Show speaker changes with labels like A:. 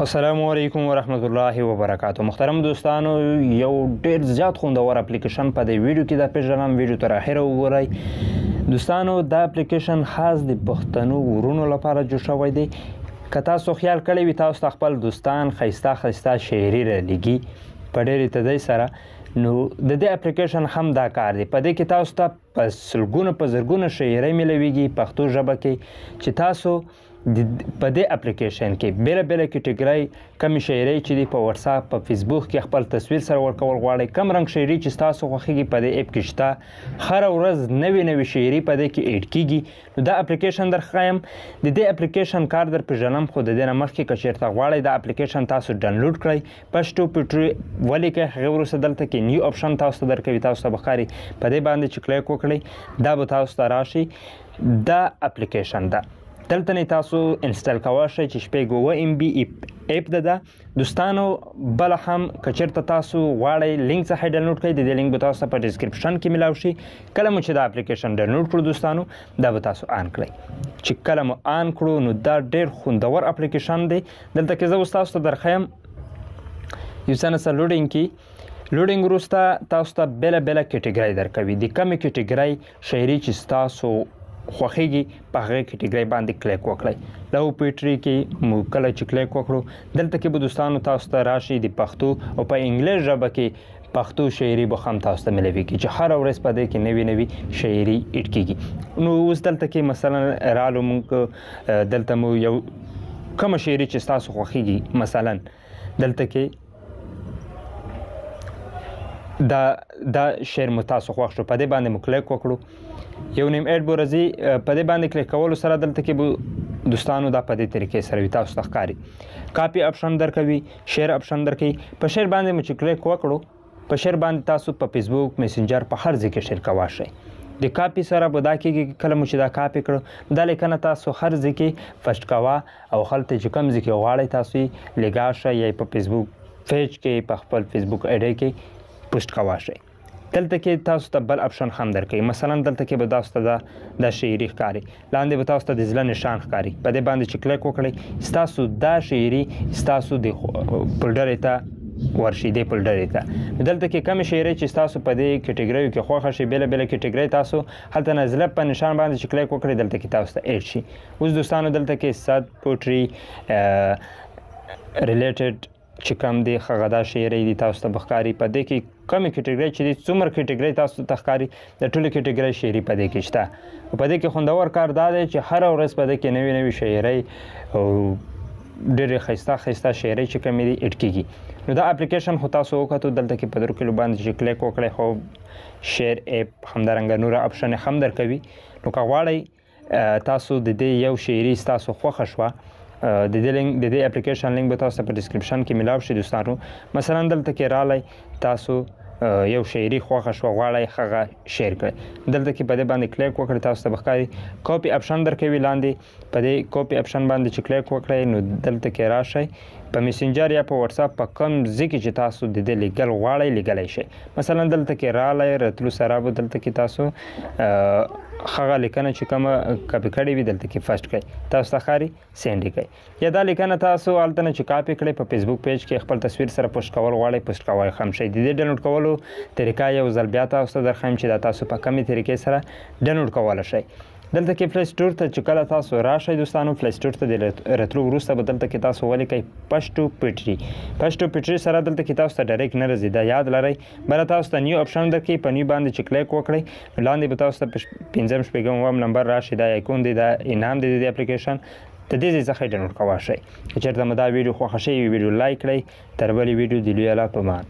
A: السلام علیکم ورحمت الله وبرکاتو. محترم دوستانو، یو ډیر زیات خوندور اپلیکیشن په دې ویډیو کې د پیژنم. ویډیو تر اخره وګورئ. دوستانو، دا اپلیکیشن خاص د پښتنو ورونو لپاره جوړ شوی دی. که تاسو خیال کړی وي تاسو خپل دوستان ښایسته شاعري رالیږي په ډېرې تدۍ سره، نو د دې اپلیکیشن هم دا کار دی. په دې کې تاسو ته په سلګونه په زرګونه شاعرۍ میلویږي پښتو ژبه کې، چې تاسو په دې اپلیکیشن کې بیله بیله کټګرۍ کمې شاعرۍ چې دي په واتساپ په فیسبوک کې خپل تصویر سره ورکول غواړئ، کم رنګ شاعري چې ستاسو خوښیږي په دې اپ کې شته. هره ورځ نوې شاعري په دې کې ایډ کیږي. نو دا اپلیکیشن درښایم. د دې اپلیکیشن کار در پیژنم، خو د دې نه مخکې که چېرته غواړئ دا اپلیکیشن تاسو ډاونلوډ کړئ، پشتو پټري ولیکئ، هغې وروسته دلته کې نیو اپشن تاسو ته درکوي، تاسو ته به ښکاري. په دې باندې چې کلیک وکړئ دا به تاسو ته راشي. دا اپلیکیشن ده، دلته نه تاسو انسټال کولی شئ چې شپږ 9 MB اپ ده. دوستانو، بله هم که چېرته تاسو غواړئ لینک څخه ډاونلوډ کړئ، د دې لینک به تاسو ته په ډسکرپشن کې میلاو شي. کله مو چې دا اپلیکیشن ډاونلوډ کړو دوستانو، دا به تاسو آن کړئ. چې کله مو آن کړو نو دا ډېر خوندور اپلیکیشن دی. دلته کې زه اوس تاسو ته درښیم یو څه نڅه لوډینګ کې. لوډینګ وروسته تاسو ته بیله بیله کټګرۍ درکوي. د کمې کټګرۍ شاعري چې ستاسو خوښیږي په هغې کټګرۍ باندې کلیک وکړئ. لو پویټري کې مو کله چې کلیک وکړو، دلته کې به دوستانو تاسو ته راشي د پښتو او په انګلیس ژبه کې پښتو شاعري به هم تاسو ته میلویږي، چې هره ورځ په دې کې نوې شاعري ایډ کیږي. نو اوس دلته کې مثلا رالو موږ دلته مو یو کومه شاعري چې ستاسو خوښیږي، مثلا دلته کې دا شعر مو تاسو خوښ شو، په دې باندې مو کلیک وکړو. یو نیم ایډ به راځي، په دې باندې کلیک کولو سره دلته کې به دوستانو دا په دې طریقې سره وي تاسو ته ښکاري. کاپي اپشن درکوي، شیر اپشن درکوي. په شیر باندې مو چې کلیک وکړو، په شیر باندې تاسو په فیسبوک، میسنجر، په هر ځای کې شیر کولی شئ. د کاپي سره به دا کېږي، کله مو چې دا کاپي کړو دا لیکنه تاسو هر ځای کې پسټ کوه، او هلته چې کوم ځای کې غواړئ تاسو یې لیږه شئ، یا په فیسبوک پیج کې په خپل فیسبوک آیډي کې پوسټ کولی شئ. دلته کې تاسو ته بل اپشن هم درکوي. مثلا دلته کې به تاسو ته دا شاعري ښکاري، لاندې به تاسو ته د زړه نشان ښکاري. په دې باندې چې کلیک وکړئ، ستاسو دا شاعري ستاسو د فولډرې ته ورشي، دې فولډرې ته. دلته کې کمې شاعرۍ چې ستاسو په دې کټګریو کې خوښه شي، بیله بیله کټګرۍ تاسو هلته نه زړه په نشان باندې چې کلیک وکړئ، دلته کې تاسو ته ایډ شي. اوس دوستانو دلته کې صد پوټري ریلیټډ چې کوم دی هغه دا شاعرۍ دي تاسو ته به ښکاري. په دې کې کمې کټګرۍ چې دي، څومره کټګرۍ تاسو ته ښکاري، د ټولې کټګرۍ شاعري په دې کې شته. په دې کې خوندور کار دا دی چې هره ورځ په دې کې نوې شاعرۍ او ډېرې ښایسته شاعرۍ چې کومې دي ایډ کېږي. نو دا اپلیکیشن خو تاسو وکتو، دلته کې په درو کلو باندې چې کلیک وکړئ، خو شیر اپ همدارنګه نوره اپشن هم درکوي. نو که غواړئ تاسو د دې یو شاعري ستاسو خوښه شوه، د دې اپلیکیشن لینک به تاسو ته په ډسکرپشن کې میلاو شي دوستانو. مثلا دلته کې رالی تاسو یو شاعري خوښه شوه، غواړئ هغه شیر کړئ، دلته کې په دې باندې کلیک وکړئ، تاسو ته به ښکاري کاپي اپشن درکوي. لاندې په دې کاپي اپشن باندې چې کلیک وکړئ، نو دلته کې راشئ، په میسنجر یا په واتساپ په کوم ځای کې چې تاسو د دې لیږل غواړئ لیږلی شئ. مثلا دلته کې رالی، راتلو سره به دلته کې تاسو هغه لیکنه چې کومه کاپي کړې وي دلته کې فرسټ کړئ، تاسو ته ښکاري سینډ یې کړئ. یا دا لیکنه تاسو هلته نه چې کاپي کړئ په فیسبوک پیج کې خپل تصویر سره پوسټ کول غواړئ، پوسټ کولی هم شئ. د دې ډاونلوډ کولو طریقه یو ځل بیا تاسو ته درښیم چې دا تاسو په کمې طریقې سره ډاونلوډ کولی شئ. دلته کې پلی سټور ته چې کله تاسو راشئ دوستانو، پلی سټور ته د راتلو وروسته به دلته کې تاسو ولیکئ پشتو پټري. پشتو پټري سره دلته کې تاسو ته ډایرکټ نه راځي، دا یاد لرئ. بله تاسو ته نیو اپشن درکوي، په نیو باندې چې کلیک وکړئ، لاندې به تاسو ته 5 شپږم نمبر راشي، دا ایکون دی، دا انعام دی د اپلیکیشن، د دې ځای څخه یې ډاونلوډ کولی شئ. که چېرته مو دا ویډیو خوښه شوې وي، ویډیو لایک کړئ. تر بلې ویډیو د لوی الله په امان.